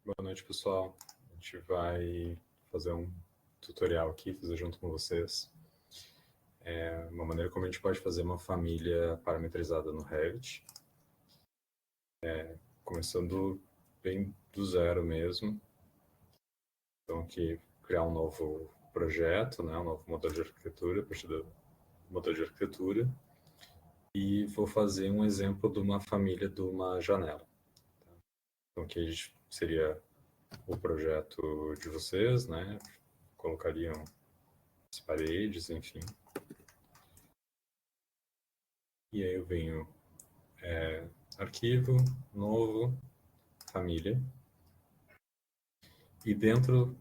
Boa noite, pessoal. A gente vai fazer um tutorial aqui, fazer junto com vocês. Uma maneira como a gente pode fazer uma família parametrizada no Revit. Começando bem do zero mesmo. Então, aqui, criar um novo projeto, né? Um novo modelo de arquitetura, a partir do modelo de arquitetura. E vou fazer um exemplo de uma família de uma janela. Então, aqui seria o projeto de vocês, né? Colocariam as paredes, enfim. E aí eu venho arquivo, novo, família. E dentro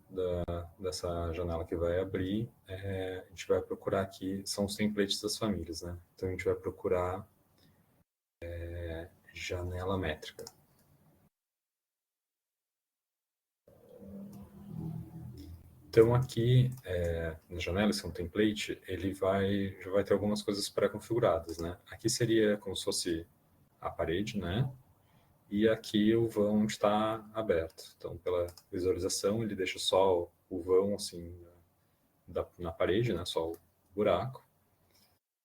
dessa janela que vai abrir, a gente vai procurar aqui, são os templates das famílias, né? Então a gente vai procurar janela métrica. Então aqui, na janela, esse é um template, ele já vai ter algumas coisas pré-configuradas, né? Aqui seria como se fosse a parede, né? E aqui o vão está aberto. Então, pela visualização, ele deixa só o vão, assim, na parede, né? Só o buraco.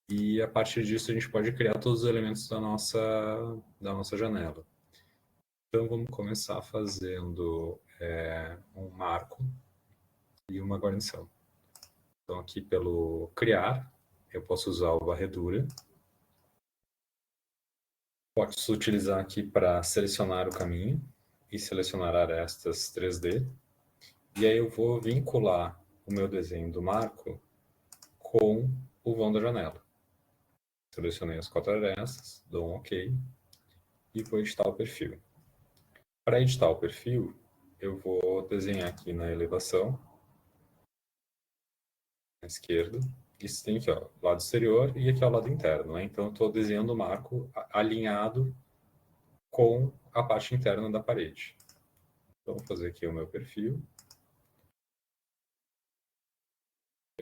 E a partir disso, a gente pode criar todos os elementos da nossa janela. Então, vamos começar fazendo um marco e uma guarnição. Então, aqui pelo criar, eu posso usar o varredura. Posso utilizar aqui para selecionar o caminho e selecionar arestas 3D. E aí eu vou vincular o meu desenho do marco com o vão da janela. Selecionei as 4 arestas, dou um OK e vou editar o perfil. Para editar o perfil, eu vou desenhar aqui na elevação, à esquerda. Isso tem aqui, ó, lado exterior e aqui ao lado interno, né? Então eu estou desenhando o marco alinhado com a parte interna da parede. Então vou fazer aqui o meu perfil.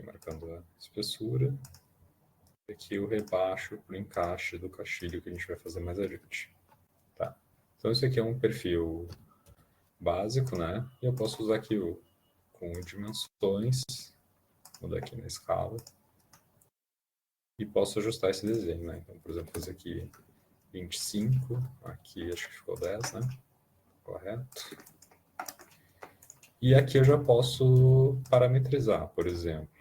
Marcando a espessura. Aqui o rebaixo para o encaixe do caixilho que a gente vai fazer mais adiante. Tá. Então esse aqui é um perfil básico, né? E eu posso usar aqui com dimensões, mudar aqui na escala, e posso ajustar esse desenho, né? Então, por exemplo, fazer aqui 25, aqui acho que ficou 10, né? Correto. E aqui eu já posso parametrizar, por exemplo.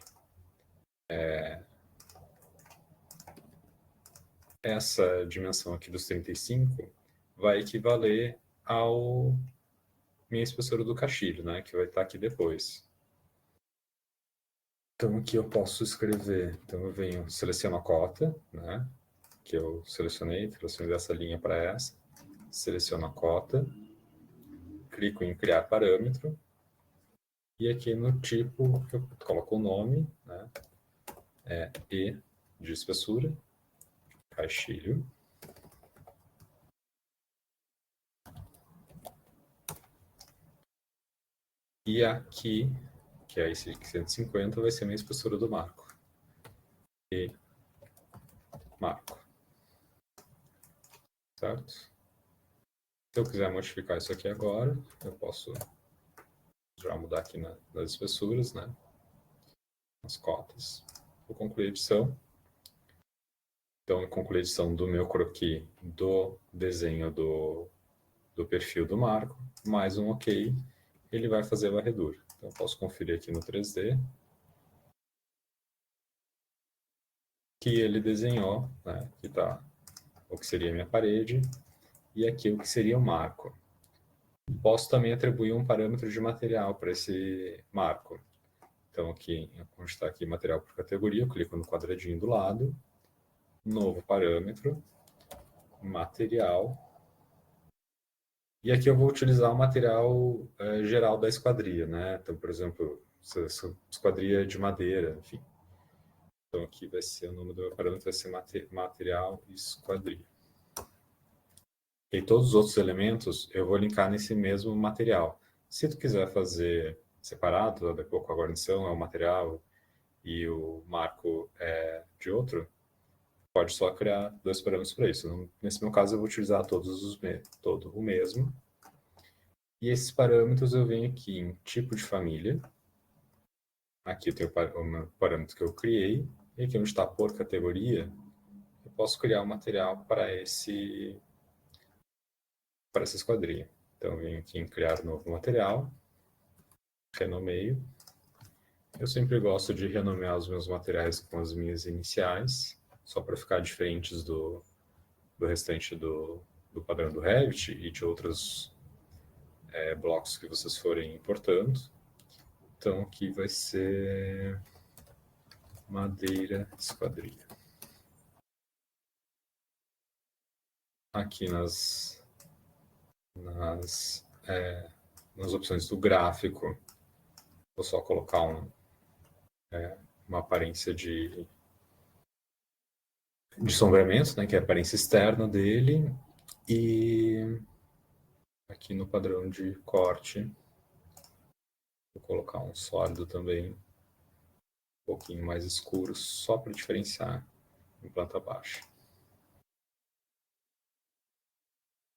Essa dimensão aqui dos 35 vai equivaler ao minha espessura do caixilho, né? Que vai estar aqui depois. Então aqui eu posso escrever, então eu venho, seleciono a cota, né? Que eu selecionei dessa linha para essa, seleciono a cota, clico em criar parâmetro, e aqui no tipo eu coloco o nome, né? E de espessura, caixilho. E aqui, que é esse 150, vai ser a minha espessura do marco. E marco. Certo? Se eu quiser modificar isso aqui agora, eu posso já mudar aqui nas espessuras, né? Nas cotas. Vou concluir a edição. Então, eu concluí a edição do meu croquis do desenho do perfil do marco, mais um OK, ele vai fazer a varredura. Então, eu posso conferir aqui no 3D que ele desenhou, né? Aqui está o que seria a minha parede e aqui o que seria o marco. Posso também atribuir um parâmetro de material para esse marco. Então, aqui, onde está aqui material por categoria, eu clico no quadradinho do lado, novo parâmetro, material. E aqui eu vou utilizar o material geral da esquadria, né? Então, por exemplo, essa esquadria de madeira, enfim. Então, aqui vai ser o nome do meu parâmetro, vai ser material esquadria. E todos os outros elementos eu vou linkar nesse mesmo material. Se tu quiser fazer separado, daqui a pouco a guarnição é o material e o marco é de outro, pode só criar 2 parâmetros para isso. Nesse meu caso, eu vou utilizar todo o mesmo. E esses parâmetros eu venho aqui em tipo de família. Aqui eu tenho o parâmetro que eu criei. E aqui onde está por categoria, eu posso criar um material para essa esquadrinha. Então eu venho aqui em criar novo material, renomeio. Eu sempre gosto de renomear os meus materiais com as minhas iniciais, só para ficar diferentes do restante do padrão do Revit e de outros blocos que vocês forem importando. Então aqui vai ser madeira esquadrilha. Aqui nas opções do gráfico, vou só colocar uma aparência de sombreamento, né, que é a aparência externa dele, e aqui no padrão de corte, vou colocar um sólido também, um pouquinho mais escuro, só para diferenciar em planta baixa.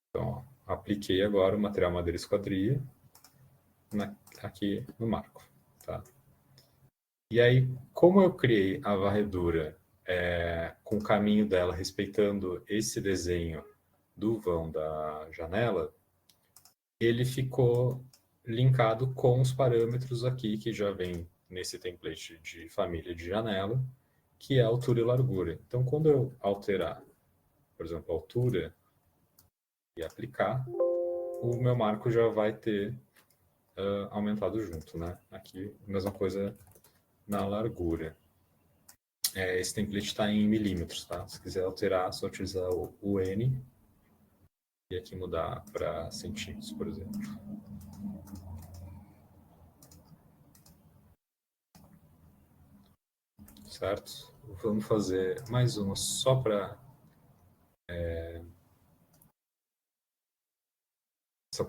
Então, ó, apliquei agora o material madeira esquadria aqui no marco. Tá? E aí, como eu criei a varredura com o caminho dela respeitando esse desenho do vão da janela, ele ficou linkado com os parâmetros aqui que já vem nesse template de família de janela, que é altura e largura. Então, quando eu alterar, por exemplo, a altura e aplicar, o meu marco já vai ter aumentado junto, né? Aqui, mesma coisa na largura. Esse template está em milímetros, tá? Se quiser alterar, é só utilizar o N e aqui mudar para centímetros, por exemplo. Certo? Vamos fazer mais uma só para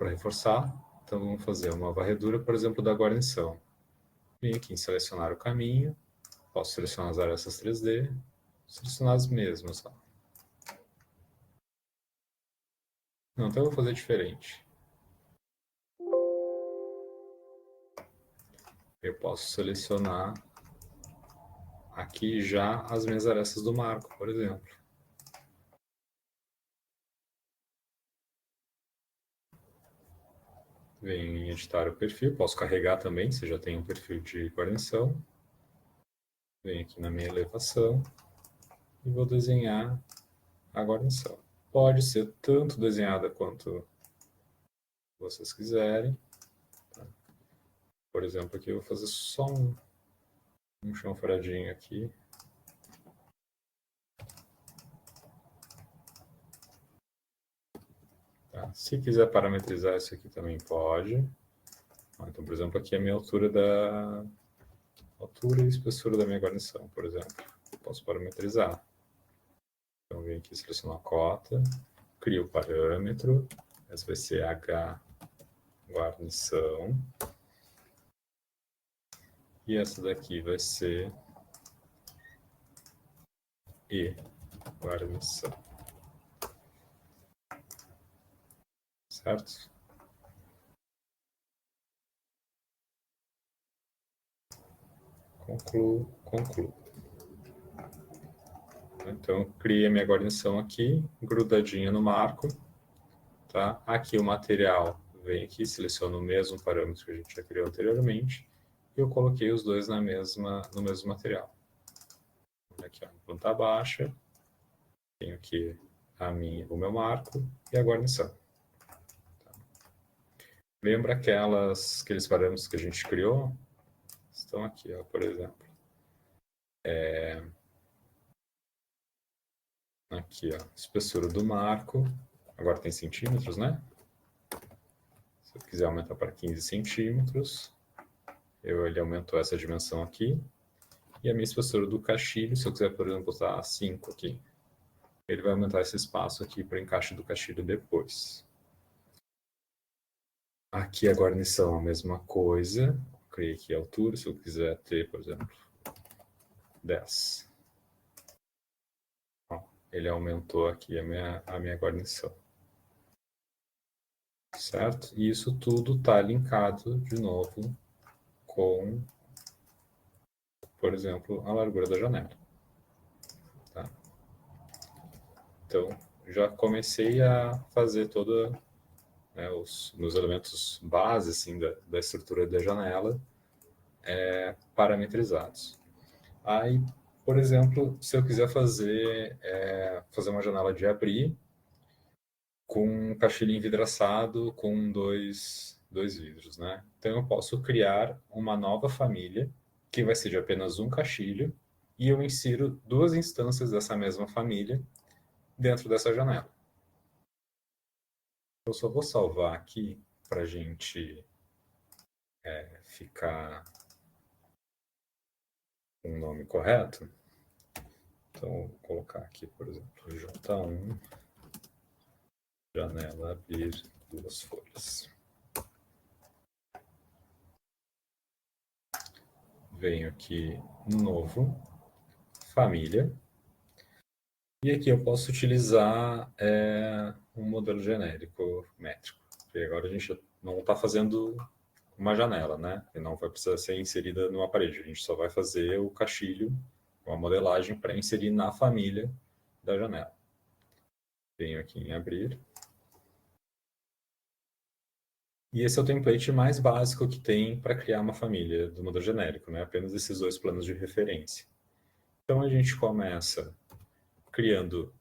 reforçar. Então, vamos fazer uma varredura, por exemplo, da guarnição. Vim aqui em selecionar o caminho. Posso selecionar as arestas 3D. Selecionar as mesmas. Ó. Não, então eu vou fazer diferente. Eu posso selecionar aqui já as minhas arestas do marco, por exemplo. Venho em editar o perfil, posso carregar também, se já tem um perfil de guarnição. Venho aqui na minha elevação e vou desenhar a guarnição. Pode ser tanto desenhada quanto vocês quiserem. Tá? Por exemplo, aqui eu vou fazer só um chanfradinho aqui. Tá? Se quiser parametrizar isso aqui também pode. Então, por exemplo, aqui é a minha altura e espessura da minha guarnição, por exemplo. Posso parametrizar. Então, venho aqui selecionar a cota, crio o parâmetro, essa vai ser H guarnição. E essa daqui vai ser E guarnição. Certo? Concluo. Então, criei a minha guarnição aqui, grudadinha no marco. Tá? Aqui o material vem aqui, seleciono o mesmo parâmetro que a gente já criou anteriormente, e eu coloquei os dois no mesmo material. Aqui, ó, planta baixa, tenho aqui o meu marco e a guarnição. Tá? Lembra aqueles parâmetros que a gente criou? Estão aqui, ó, por exemplo. Aqui, ó, espessura do marco. Agora tem centímetros, né? Se eu quiser aumentar para 15 centímetros, ele aumentou essa dimensão aqui. E a minha espessura do caixilho, se eu quiser, por exemplo, usar 5 aqui, ele vai aumentar esse espaço aqui para o encaixe do caixilho depois. Aqui a guarnição, a mesma coisa. Criei aqui a altura, se eu quiser ter, por exemplo, 10. Ele aumentou aqui a minha guarnição. certo? E isso tudo está linkado, de novo, com, por exemplo, a largura da janela. Tá? Então, já comecei a fazer toda, né, nos elementos base assim, da estrutura da janela parametrizados. Aí, por exemplo, se eu quiser fazer uma janela de abrir com um caixilho envidraçado com dois vidros, né? Então eu posso criar uma nova família que vai ser de apenas um caixilho e eu insiro duas instâncias dessa mesma família dentro dessa janela. Eu só vou salvar aqui para a gente ficar com o nome correto. Então, vou colocar aqui, por exemplo, J1, janela abrir duas folhas. Venho aqui no novo, família, e aqui eu posso utilizar um modelo genérico métrico, porque agora a gente não está fazendo uma janela, né? E não vai precisar ser inserida numa parede, a gente só vai fazer o caixilho, uma modelagem para inserir na família da janela. Venho aqui em abrir. E esse é o template mais básico que tem para criar uma família do modelo genérico, né? Apenas esses dois planos de referência. Então a gente começa criando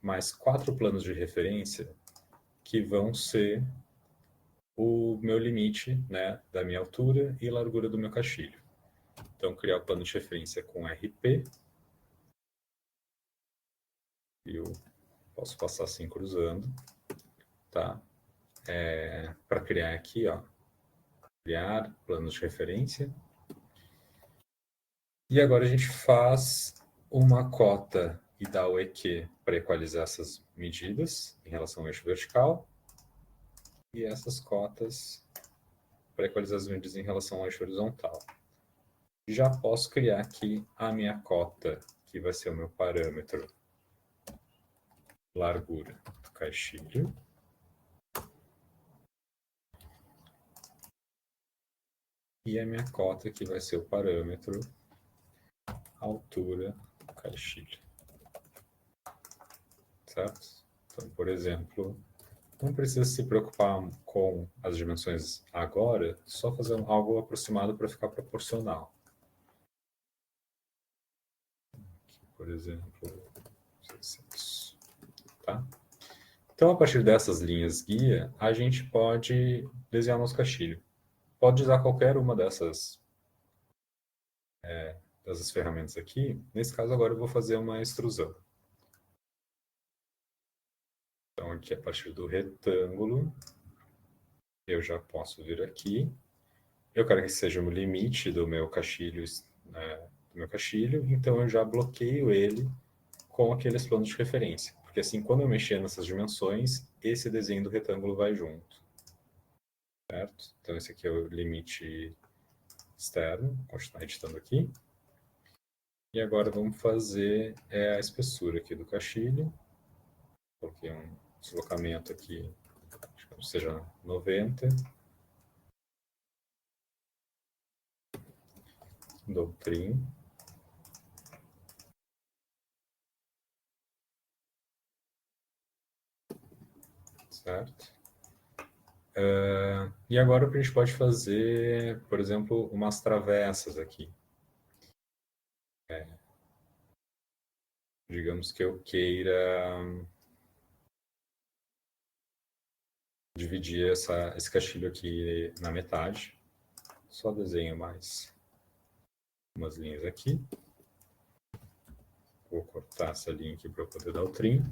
mais 4 planos de referência que vão ser o meu limite, né, da minha altura e largura do meu caixilho. Então, criar o plano de referência com RP. Eu posso passar assim cruzando, tá? Para criar aqui, ó, criar planos de referência. E agora a gente faz uma cota e dá o EQ para equalizar essas medidas em relação ao eixo vertical. E essas cotas para equalizar as medidas em relação ao eixo horizontal. Já posso criar aqui a minha cota, que vai ser o meu parâmetro largura do caixilho. E a minha cota, que vai ser o parâmetro altura do caixilho. Certo? Então, por exemplo, não precisa se preocupar com as dimensões agora, só fazer algo aproximado para ficar proporcional. Aqui, por exemplo, 600. Tá? Então, a partir dessas linhas guia, a gente pode desenhar nosso caixilho. Pode usar qualquer uma dessas ferramentas aqui. Nesse caso, agora eu vou fazer uma extrusão. Então, aqui a partir do retângulo, eu já posso vir aqui. Eu quero que seja o limite do meu caixilho, então eu já bloqueio ele com aqueles planos de referência. Porque assim, quando eu mexer nessas dimensões, esse desenho do retângulo vai junto. Certo? Então, esse aqui é o limite externo. Vou continuar editando aqui. E agora vamos fazer a espessura aqui do caixilho. Coloquei um deslocamento aqui, acho que seja 90. Dou trim. Certo? E agora o que a gente pode fazer, por exemplo, umas travessas aqui. Digamos que eu queira dividir esse caixilho aqui na metade. Só desenho mais umas linhas aqui. Vou cortar essa linha aqui para eu poder dar o trim.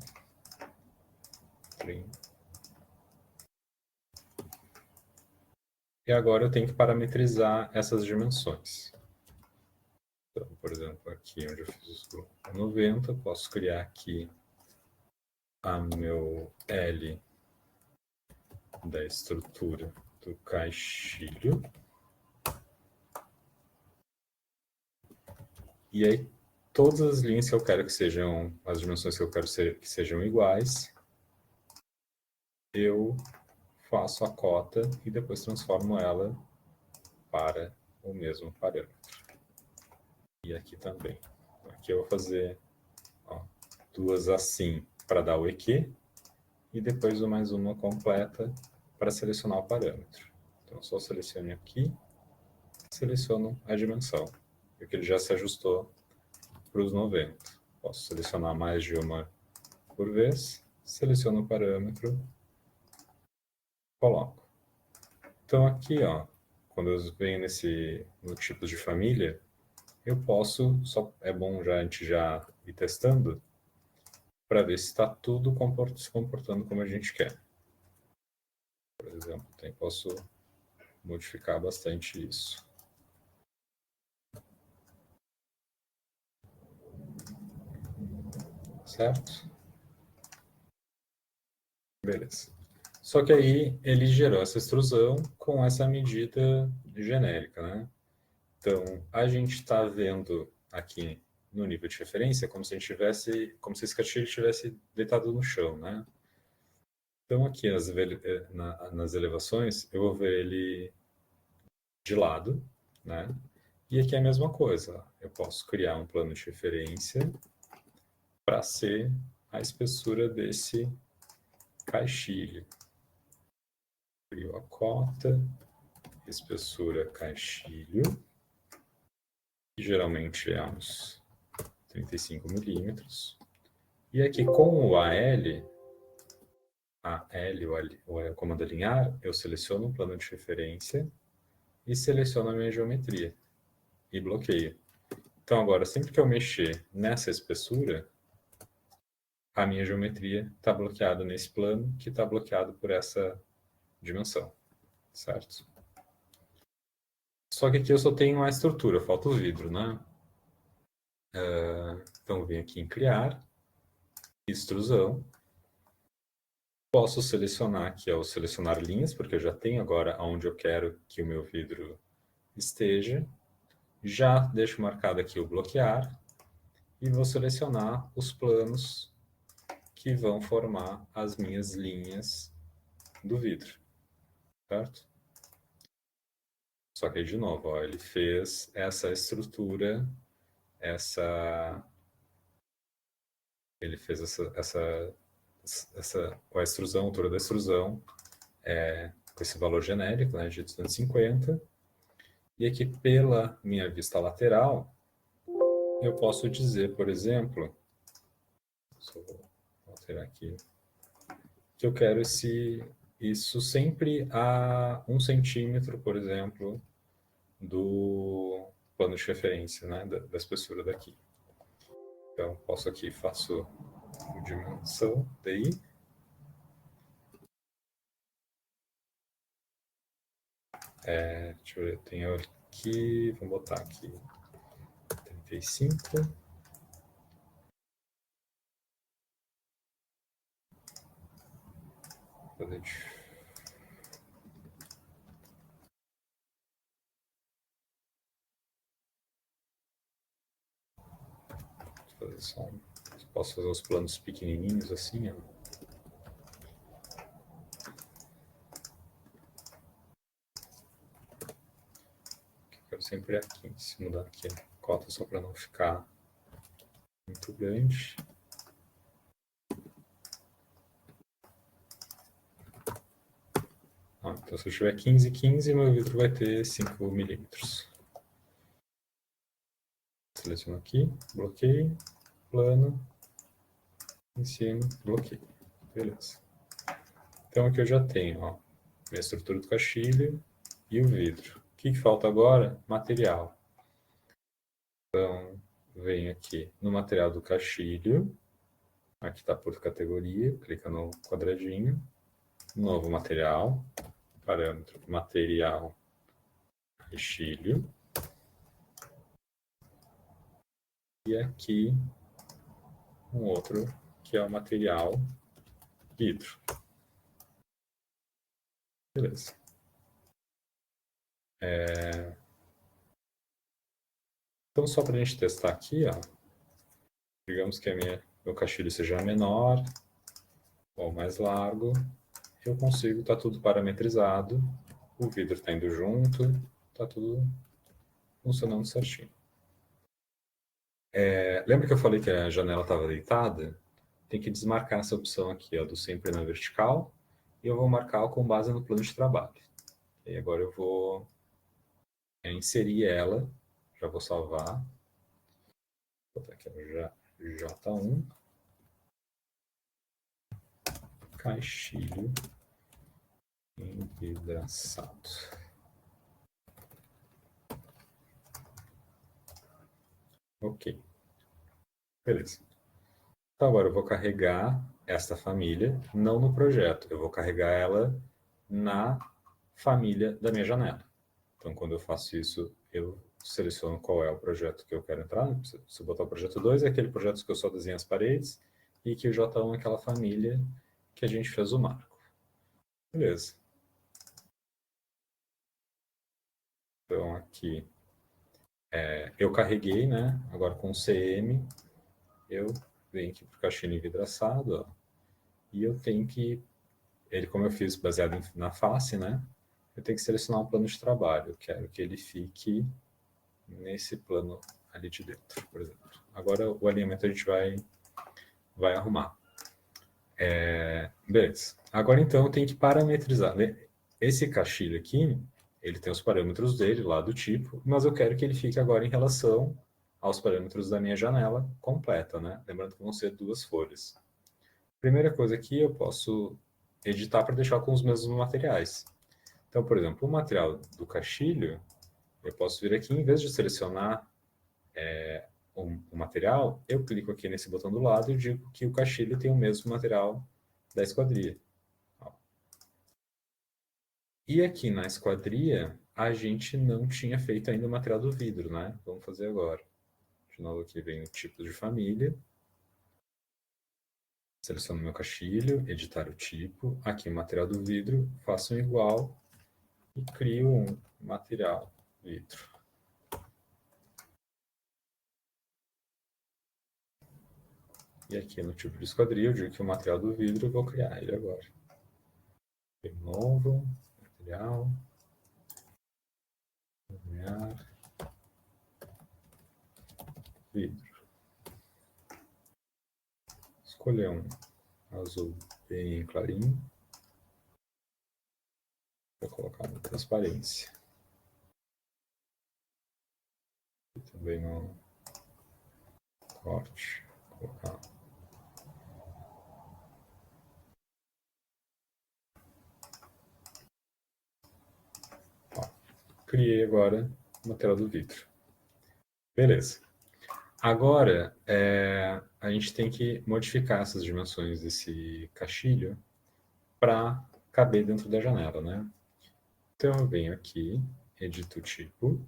Trim. E agora eu tenho que parametrizar essas dimensões. Então, por exemplo, aqui onde eu fiz o 90, posso criar aqui a meu L da estrutura do caixilho. E aí, todas as linhas que eu quero que sejam, as dimensões que eu quero que sejam iguais, eu faço a cota e depois transformo ela para o mesmo parâmetro. E aqui também. Aqui eu vou fazer duas assim para dar o EQ e depois mais uma completa para selecionar o parâmetro. Então, só seleciono aqui, seleciono a dimensão, porque ele já se ajustou para os 90. Posso selecionar mais de uma por vez, seleciono o parâmetro, coloco. Então, aqui, quando eu venho no tipo de família, eu posso, é bom a gente já ir testando, para ver se está tudo se comportando como a gente quer. Por exemplo, posso modificar bastante isso. Certo? Beleza. Só que aí ele gerou essa extrusão com essa medida genérica, né? Então, a gente está vendo aqui no nível de referência como se esse catilho estivesse deitado no chão, né? Então, aqui nas elevações, eu vou ver ele de lado, né? E aqui é a mesma coisa. Eu posso criar um plano de referência para ser a espessura desse caixilho. Crio a cota, espessura caixilho, que geralmente é uns 35 milímetros. E aqui com o AL, o comando alinhar, eu seleciono o plano de referência e seleciono a minha geometria e bloqueio. Então agora, sempre que eu mexer nessa espessura, a minha geometria está bloqueada nesse plano, que está bloqueado por essa dimensão, certo? Só que aqui eu só tenho a estrutura, falta o vidro, né? Então eu venho aqui em criar, extrusão. Posso selecionar aqui, selecionar linhas, porque eu já tenho agora onde eu quero que o meu vidro esteja. Já deixo marcado aqui o bloquear e vou selecionar os planos que vão formar as minhas linhas do vidro, certo? Só que aí, de novo, ele fez essa estrutura, ele fez a extrusão, a altura da extrusão, com esse valor genérico, né, de 250. E aqui, pela minha vista lateral, eu posso dizer, por exemplo, vou alterar aqui, que eu quero isso sempre a 1 centímetro, por exemplo, do plano de referência, né, da espessura daqui. Então, posso aqui, faço dimensão, DI. Deixa eu ver, eu tenho aqui, vamos botar aqui 35. Posso fazer os planos pequenininhos assim, ó. Quero sempre aqui, se mudar aqui a cota só para não ficar muito grande. Então, se eu tiver 15, 15, meu vidro vai ter 5 milímetros. Seleciono aqui, bloqueio, plano, em cima, bloqueio. Beleza. Então, aqui eu já tenho minha estrutura do caixilho e o vidro. O que falta agora? Material. Então, venho aqui no material do caixilho. Aqui está por categoria. Clica no quadradinho. Novo material. Parâmetro material caixilho. E aqui um outro que é o material vidro. Beleza. Então, só para a gente testar aqui, digamos que meu caixilho seja menor ou mais largo, eu consigo, tá tudo parametrizado, o vidro está indo junto, tá tudo funcionando certinho. Lembra que eu falei que a janela estava deitada? Tem que desmarcar essa opção aqui, ó, do sempre na vertical, e eu vou marcar com base no plano de trabalho. E agora eu vou inserir ela, já vou salvar. Vou botar aqui o J1, caixilho envidraçado. Ok, beleza. Então agora eu vou carregar esta família, não no projeto, eu vou carregar ela na família da minha janela. Então quando eu faço isso, eu seleciono qual é o projeto que eu quero entrar. Se eu botar o projeto 2, é aquele projeto que eu só desenho as paredes, e que o J1 é aquela família que a gente fez o marco. Beleza. Então aqui eu carreguei, né? Agora com o CM, eu venho aqui para o caixinho envidraçado, ó, e eu tenho que, ele como eu fiz baseado na face, né? Eu tenho que selecionar um plano de trabalho. Eu quero que ele fique nesse plano ali de dentro, por exemplo. Agora o alinhamento a gente vai arrumar. Beleza. Agora então eu tenho que parametrizar. Esse caixilho aqui, ele tem os parâmetros dele lá do tipo, mas eu quero que ele fique agora em relação aos parâmetros da minha janela completa, né? Lembrando que vão ser 2 folhas. Primeira coisa aqui, eu posso editar para deixar com os mesmos materiais. Então, por exemplo, o material do caixilho, eu posso vir aqui, em vez de selecionar o material, eu clico aqui nesse botão do lado e digo que o caixilho tem o mesmo material da esquadria. E aqui na esquadria, a gente não tinha feito ainda o material do vidro, né? Vamos fazer agora. De novo aqui vem o tipo de família. Seleciono meu caixilho, editar o tipo. Aqui o material do vidro, faço um igual e crio um material vidro. E aqui no tipo de esquadria, eu digo que o material do vidro eu vou criar ele agora. De novo, material, nomear, vidro. Escolher um azul bem clarinho. Vou colocar na transparência. E também no corte. Vou colocar. Ó, criei agora o material do vidro. Beleza. Agora, a gente tem que modificar essas dimensões desse caixilho para caber dentro da janela, né? Então, eu venho aqui, edito o tipo.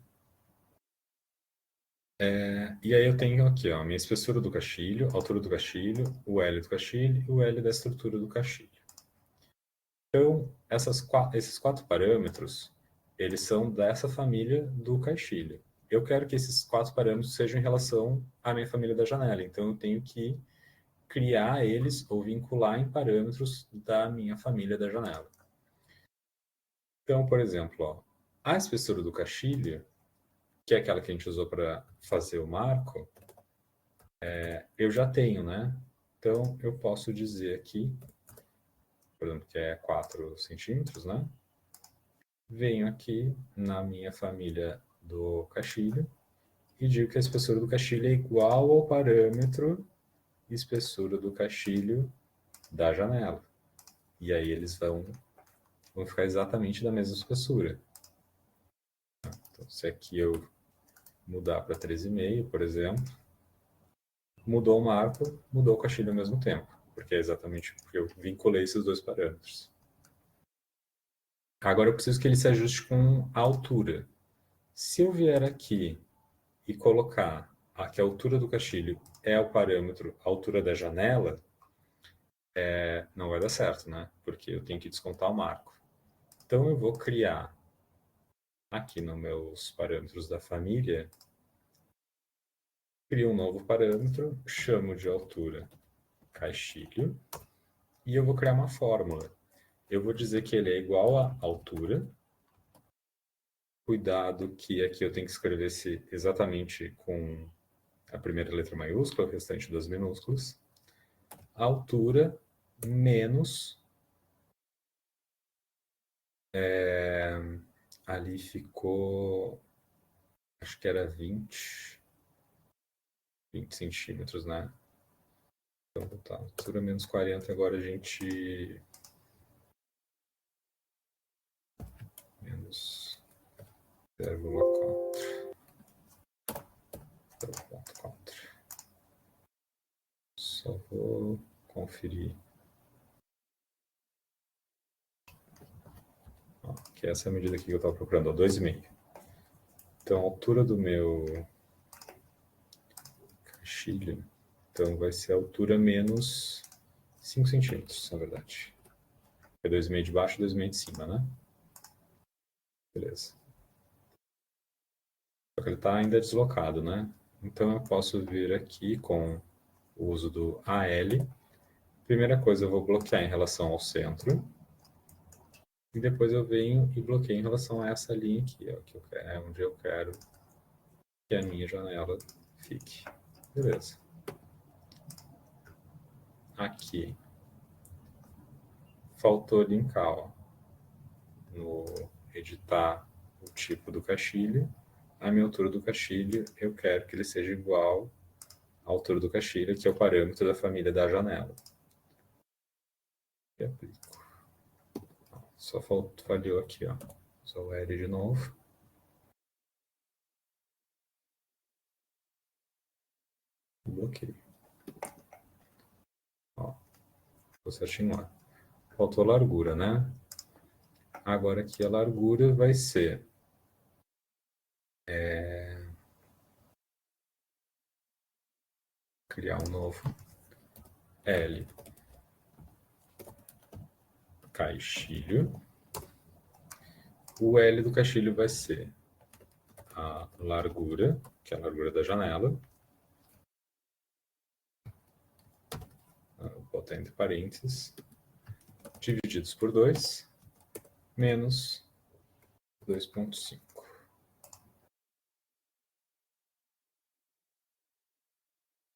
E aí eu tenho aqui, ó, a minha espessura do caixilho, a altura do caixilho, o L do caixilho e o L da estrutura do caixilho. Então, esses 4 parâmetros, eles são dessa família do caixilho. Eu quero que esses 4 parâmetros sejam em relação à minha família da janela. Então, eu tenho que criar eles ou vincular em parâmetros da minha família da janela. Então, por exemplo, ó, a espessura do caixilho, que é aquela que a gente usou para fazer o marco, eu já tenho, né? Então, eu posso dizer aqui, por exemplo, que é 4 centímetros, né? Venho aqui na minha família do caixilho e digo que a espessura do caixilho é igual ao parâmetro espessura do caixilho da janela. E aí eles vão ficar exatamente da mesma espessura. Então, se aqui eu mudar para 13,5, por exemplo, mudou o marco, mudou o caixilho ao mesmo tempo, porque é exatamente porque eu vinculei esses 2 parâmetros. Agora eu preciso que ele se ajuste com a altura. Se eu vier aqui e colocar que a altura do caixilho é o parâmetro, a altura da janela, não vai dar certo, né? Porque eu tenho que descontar o marco. Então eu vou criar aqui nos meus parâmetros da família, crio um novo parâmetro, chamo de altura caixilho, e eu vou criar uma fórmula. eu vou dizer que ele é igual à altura. Cuidado que aqui eu tenho que escrever exatamente com a primeira letra maiúscula, o restante das minúsculas. A altura menos... ali ficou... acho que era 20 centímetros, né? Então, tá, altura menos 40, agora a gente... menos 0,4. Só vou conferir. Ó, que essa é a medida que eu estava procurando, 2,5. Então, a altura do meu caixilho, então vai ser a altura menos 5 centímetros, na verdade. É 2,5 de baixo e 2,5 de cima, né? Beleza. Só que ele está ainda deslocado, né? Então eu posso vir aqui com o uso do AL. Primeira coisa, eu vou bloquear em relação ao centro. E depois eu venho e bloqueio em relação a essa linha aqui, ó, que é onde eu quero que a minha janela fique. Beleza. Aqui. Faltou linkar, ó, no editar o tipo do caixilho. A minha altura do caixilho, eu quero que ele seja igual à altura do caixilho, que é o parâmetro da família da janela. E aplico. Só falhou aqui, ó. Só o L de novo. Bloqueio. Ó, ficou certinho lá. Faltou largura, né? Agora aqui a largura vai ser... criar um novo L caixilho. O L do caixilho vai ser a largura, que é a largura da janela. Vou botar entre parênteses. Divididos por 2, menos 2,5.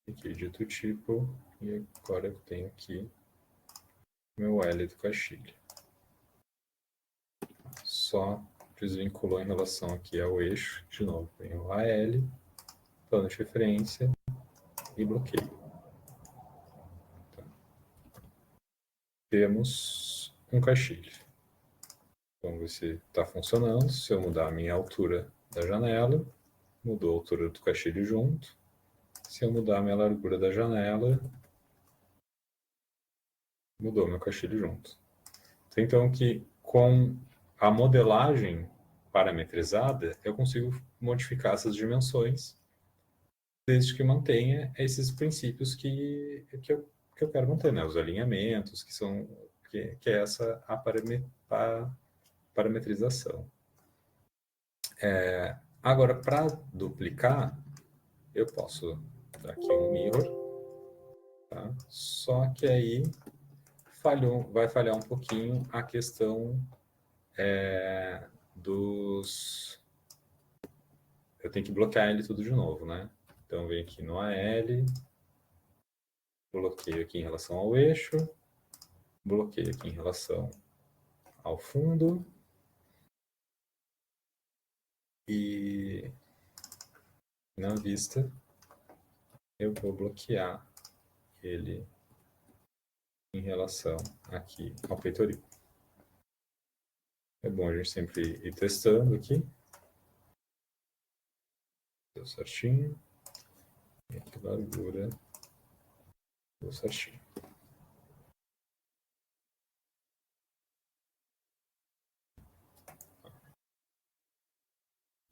Aqui dito o tipo, e agora eu tenho aqui meu L do caixilho. Só desvinculou em relação aqui ao eixo. De novo, tenho o AL, plano de referência e bloqueio. Tá. Temos um caixilho. Vamos ver se está funcionando. Se eu mudar a minha altura da janela, mudou a altura do caixilho junto. Se eu mudar a minha largura da janela, mudou meu caixilho junto. Então, que com a modelagem parametrizada, eu consigo modificar essas dimensões, desde que mantenha esses princípios que eu quero manter, né? Os alinhamentos, que é essa a parametrização. Agora, para duplicar, eu posso dar aqui um mirror, tá? Só que aí vai falhar um pouquinho a questão dos... eu tenho que bloquear ele tudo de novo, né? Então, venho aqui no AL, bloqueio aqui em relação ao eixo, bloqueio aqui em relação ao fundo, e na vista eu vou bloquear ele em relação aqui ao peitoril. É bom a gente sempre ir testando aqui. Deu certinho. E aqui a largura deu certinho.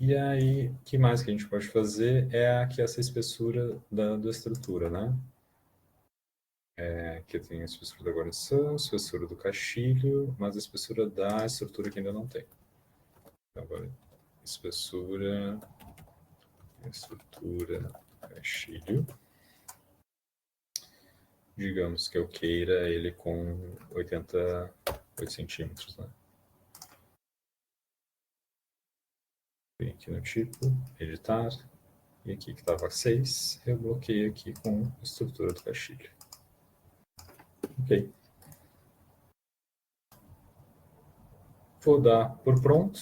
E aí, o que mais que a gente pode fazer é aqui essa espessura da estrutura, né? Aqui tem a espessura da guarnição, a espessura do caixilho, mas a espessura da estrutura que ainda não tem. Então, agora, espessura, estrutura, caixilho. Digamos que eu queira ele com 80 8 centímetros, né? Vem aqui no tipo, editar, e aqui que estava 6, eu bloqueio aqui com a estrutura do caixilho. Ok. Vou dar por pronto,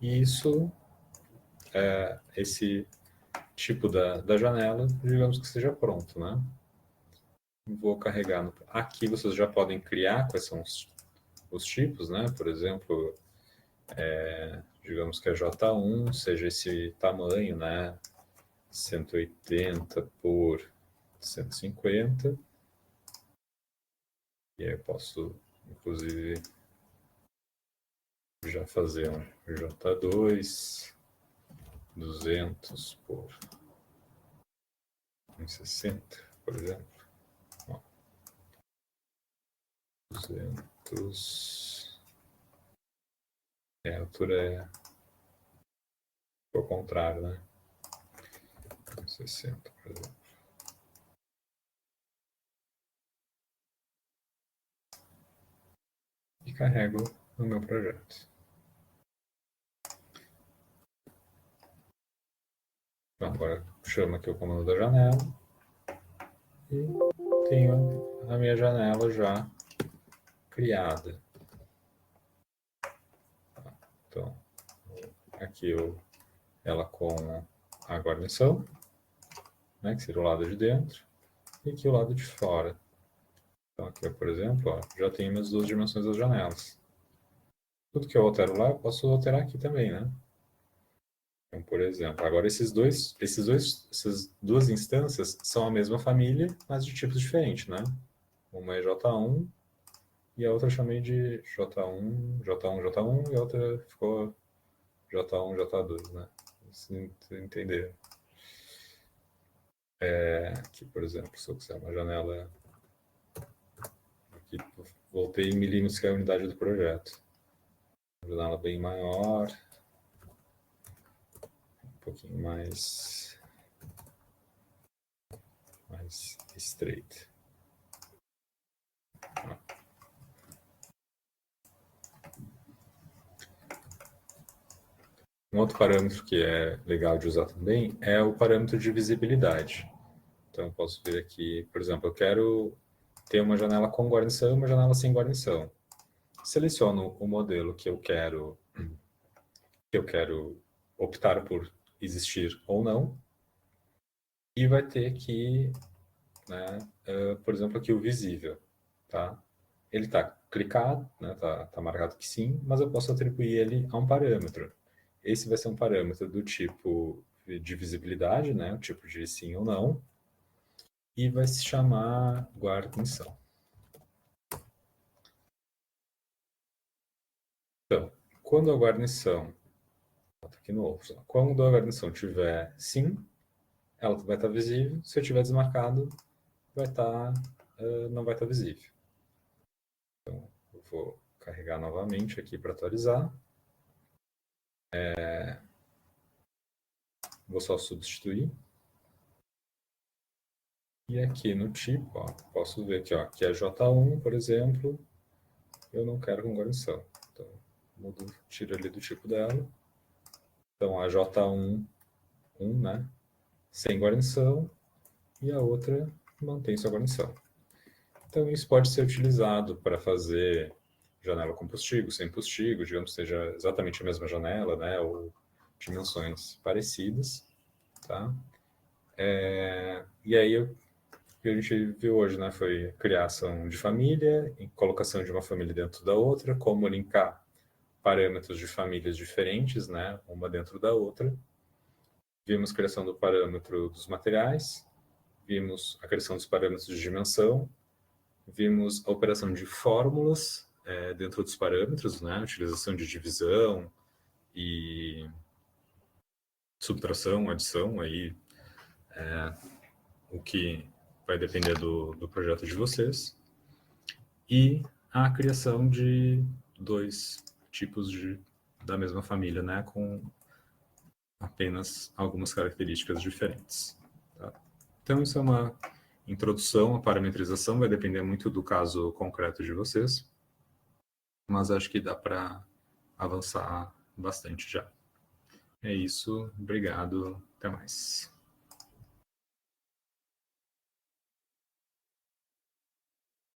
e isso, esse tipo da janela, digamos que esteja pronto, né? Vou carregar no... Aqui vocês já podem criar quais são os tipos, né? Por exemplo, digamos que a J1 seja esse tamanho, né? 180 por 150. E aí eu posso, inclusive, já fazer um J2, 200 por 160, por exemplo. Ó, 200. A altura é o contrário, né? 160, por exemplo. E carrego no meu projeto. Então, agora chamo aqui o comando da janela e tenho a minha janela já criada. Então, aqui ela com a guarnição, né, que seria o lado de dentro, e aqui o lado de fora. Então, aqui, por exemplo, ó, já tenho minhas duas dimensões das janelas. Tudo que eu altero lá, eu posso alterar aqui também, né? Então, por exemplo, agora essas duas instâncias são a mesma família, mas de tipos diferentes, né? Uma é J1 e a outra eu chamei de J1, J1, J1 e a outra ficou J1, J2, né? Vocês entenderam. Aqui, por exemplo, se eu quiser uma janela... Aqui, voltei em milímetros, que é a unidade do projeto. Uma janela bem maior, um pouquinho mais estreita. Um outro parâmetro que é legal de usar também é o parâmetro de visibilidade. Então, eu posso ver aqui, por exemplo, eu quero ter uma janela com guarnição e uma janela sem guarnição. Seleciono o modelo que eu quero optar por existir ou não, e vai ter aqui, né, por exemplo, aqui o visível, tá? Ele está clicado, né, tá marcado que sim, mas eu posso atribuir ele a um parâmetro. Esse vai ser um parâmetro do tipo de visibilidade, né, o tipo de sim ou não, e vai se chamar guarnição. Então, quando a guarnição, aqui no outro, quando a guarnição tiver sim, ela vai estar visível. Se eu tiver desmarcado, não vai estar visível. Então, eu vou carregar novamente aqui para atualizar. Vou só substituir. E aqui no tipo, ó, posso ver aqui, ó, que é J1, por exemplo, eu não quero com guarnição. Então, tiro ali do tipo dela. Então, a J1, né, sem guarnição, e a outra mantém sua guarnição. Então, isso pode ser utilizado para fazer janela com postigo, sem postigo, digamos que seja exatamente a mesma janela, né, ou dimensões parecidas, tá? E aí, o que a gente viu hoje, né, foi criação de família, colocação de uma família dentro da outra, como linkar parâmetros de famílias diferentes, né, uma dentro da outra. Vimos a criação do parâmetro dos materiais, vimos a criação dos parâmetros de dimensão, vimos a operação de fórmulas dentro dos parâmetros, né, utilização de divisão e subtração, adição, aí o que vai depender do projeto de vocês. E a criação de dois tipos da mesma família, né, com apenas algumas características diferentes. Tá? Então, isso é uma introdução à parametrização, vai depender muito do caso concreto de vocês. mas acho que dá para avançar bastante já. É isso, obrigado, até mais.